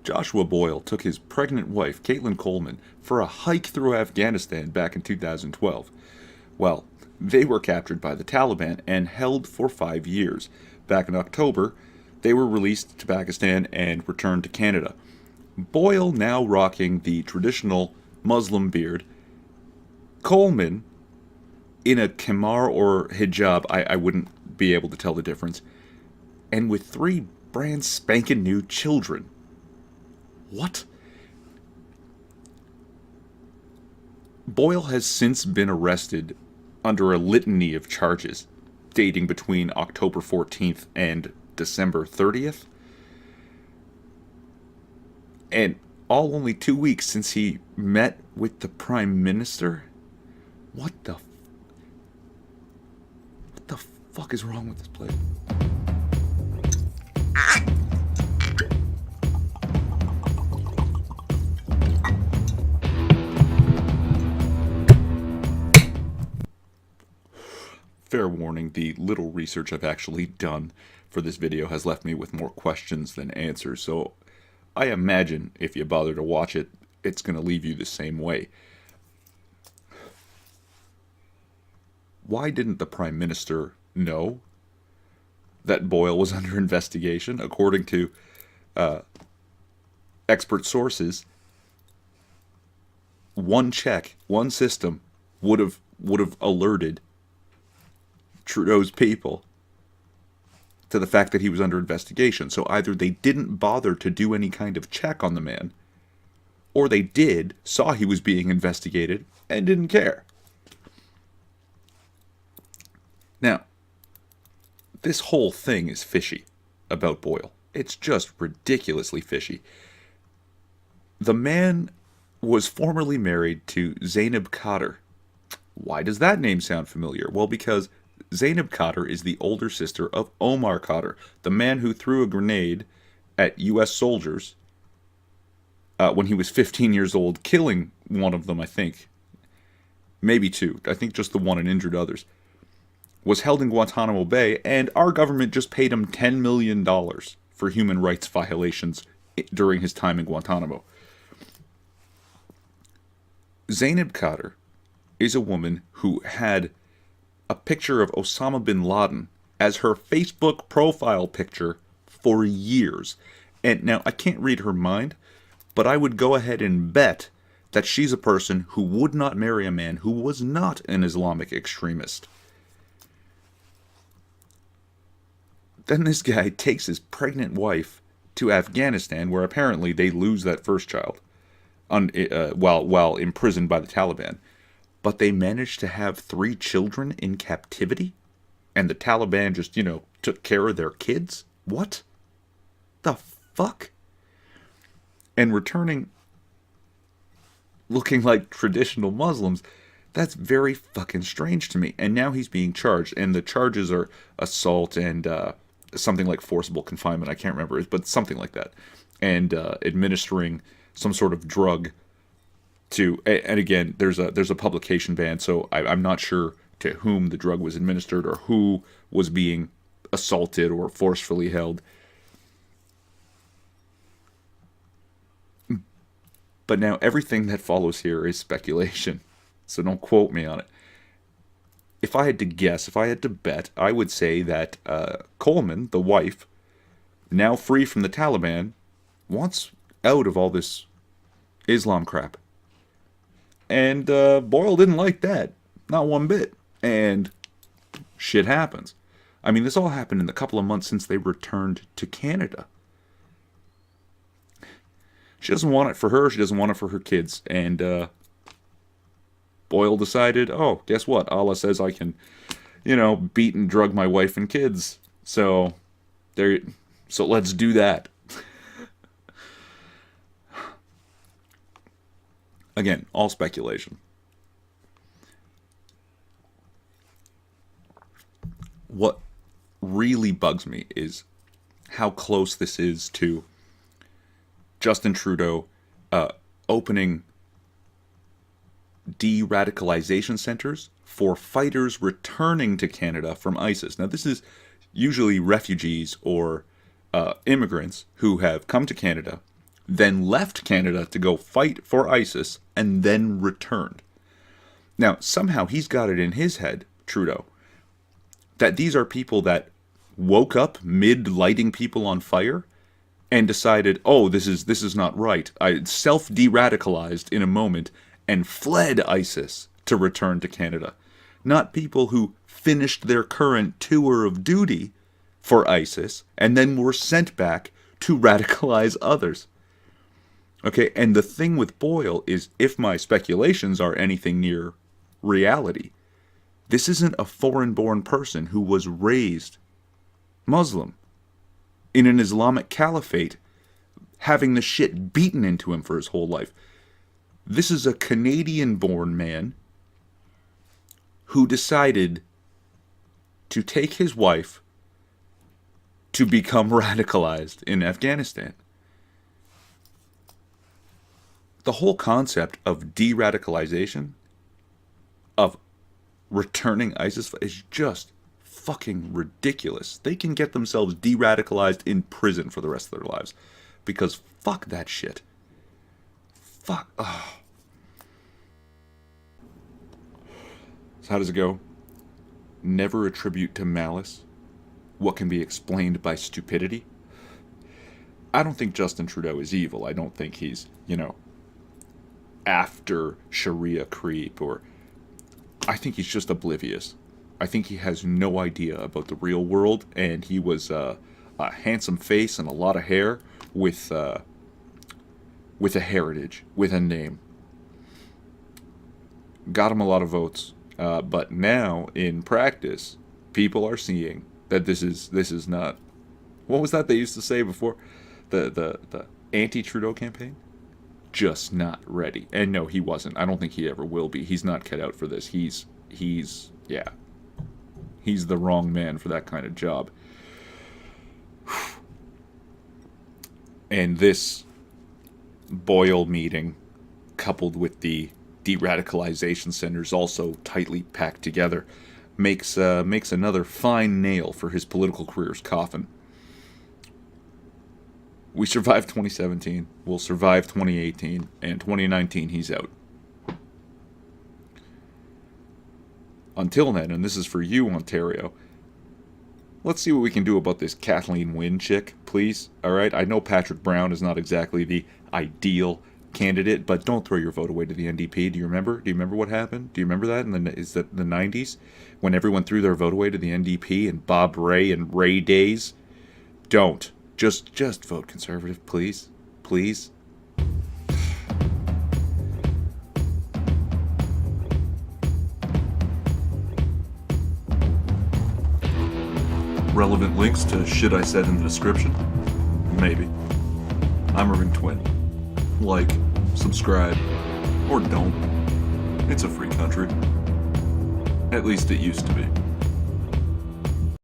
Joshua Boyle took his pregnant wife, Caitlin Coleman, for a hike through Afghanistan back in 2012. Well, they were captured by the Taliban and held for 5 years. Back in October, they were released to Pakistan and returned to Canada. Boyle now rocking the traditional Muslim beard. Coleman in a khimar or hijab, I wouldn't be able to tell the difference, and with three brand spanking new children. What? Boyle has since been arrested under a litany of charges dating between October 14th and December 30th. And all only 2 weeks since he met with the Prime Minister? What the fuck is wrong with this place? Fair warning, the little research I've actually done for this video has left me with more questions than answers, so I imagine if you bother to watch it, it's going to leave you the same way. Why didn't the Prime Minister know that Boyle was under investigation? According to expert sources, one check, one system would have alerted Trudeau's people to the fact that he was under investigation. So either they didn't bother to do any kind of check on the man, or they did, saw he was being investigated, and didn't care. Now, this whole thing is fishy about Boyle. It's just ridiculously fishy. The man was formerly married to Zainab Khater. Why does that name sound familiar? Well, because Zainab Khater is the older sister of Omar Khater, the man who threw a grenade at U.S. soldiers when he was 15 years old, killing one of them, I think. Maybe two. I think just the one, and injured others. Was held in Guantanamo Bay, and our government just paid him $10 million for human rights violations during his time in Guantanamo. Zainab Khater is a woman who had a picture of Osama bin Laden as her Facebook profile picture for years. And now, I can't read her mind, but I would go ahead and bet that she's a person who would not marry a man who was not an Islamic extremist. Then this guy takes his pregnant wife to Afghanistan, where apparently they lose that first child while imprisoned by the Taliban. But they managed to have 3 children in captivity? And the Taliban just, took care of their kids? What the fuck? And returning looking like traditional Muslims, that's very fucking strange to me. And now he's being charged, and the charges are assault and something like forcible confinement. I can't remember, but something like that. And administering some sort of drug to, and again, there's a publication ban, so I'm not sure to whom the drug was administered or who was being assaulted or forcefully held. But now everything that follows here is speculation, so don't quote me on it. If I had to guess, if I had to bet, I would say that Coleman, the wife, now free from the Taliban, wants out of all this Islam crap. And Boyle didn't like that. Not one bit. And shit happens. I mean, this all happened in the couple of months since they returned to Canada. She doesn't want it for her. She doesn't want it for her kids. And Boyle decided, oh, guess what? Allah says I can, beat and drug my wife and kids. So let's do that. Again, all speculation. What really bugs me is how close this is to Justin Trudeau opening de-radicalization centers for fighters returning to Canada from ISIS. Now, this is usually refugees or immigrants who have come to Canada. then left Canada to go fight for ISIS, and then returned. Now, somehow he's got it in his head, Trudeau, that these are people that woke up mid-lighting people on fire and decided, oh, this is not right. I self-de-radicalized in a moment and fled ISIS to return to Canada. Not people who finished their current tour of duty for ISIS and then were sent back to radicalize others. Okay, and the thing with Boyle is, if my speculations are anything near reality, this isn't a foreign-born person who was raised Muslim in an Islamic caliphate, having the shit beaten into him for his whole life. This is a Canadian-born man who decided to take his wife to become radicalized in Afghanistan. The whole concept of de-radicalization, of returning ISIS, is just fucking ridiculous. They can get themselves de-radicalized in prison for the rest of their lives. Because fuck that shit. Fuck. Oh. So how does it go? Never attribute to malice what can be explained by stupidity. I don't think Justin Trudeau is evil. I don't think he's, after Sharia creep, or I think he's just oblivious. I think he has no idea about the real world, and he was a handsome face and a lot of hair with a heritage, with a name. Got him a lot of votes, but now in practice, people are seeing that this is not. What was that they used to say before? The anti-Trudeau campaign? Just not ready. And no, he wasn't. I don't think he ever will be. He's not cut out for this. He's the wrong man for that kind of job. And this Boyle meeting, coupled with the de-radicalization centers also tightly packed together, makes another fine nail for his political career's coffin. We survived 2017, we'll survive 2018, and 2019 he's out. Until then, and this is for you, Ontario, let's see what we can do about this Kathleen Wynne chick, please. Alright, I know Patrick Brown is not exactly the ideal candidate, but don't throw your vote away to the NDP. Do you remember? Do you remember what happened? Do you remember that? Is that the 90s? When everyone threw their vote away to the NDP and Bob Rae and Ray days? Don't. Just vote Conservative, please. Please. Relevant links to shit I said in the description. Maybe. I'm Irving Twin. Like, subscribe, or don't. It's a free country. At least it used to be.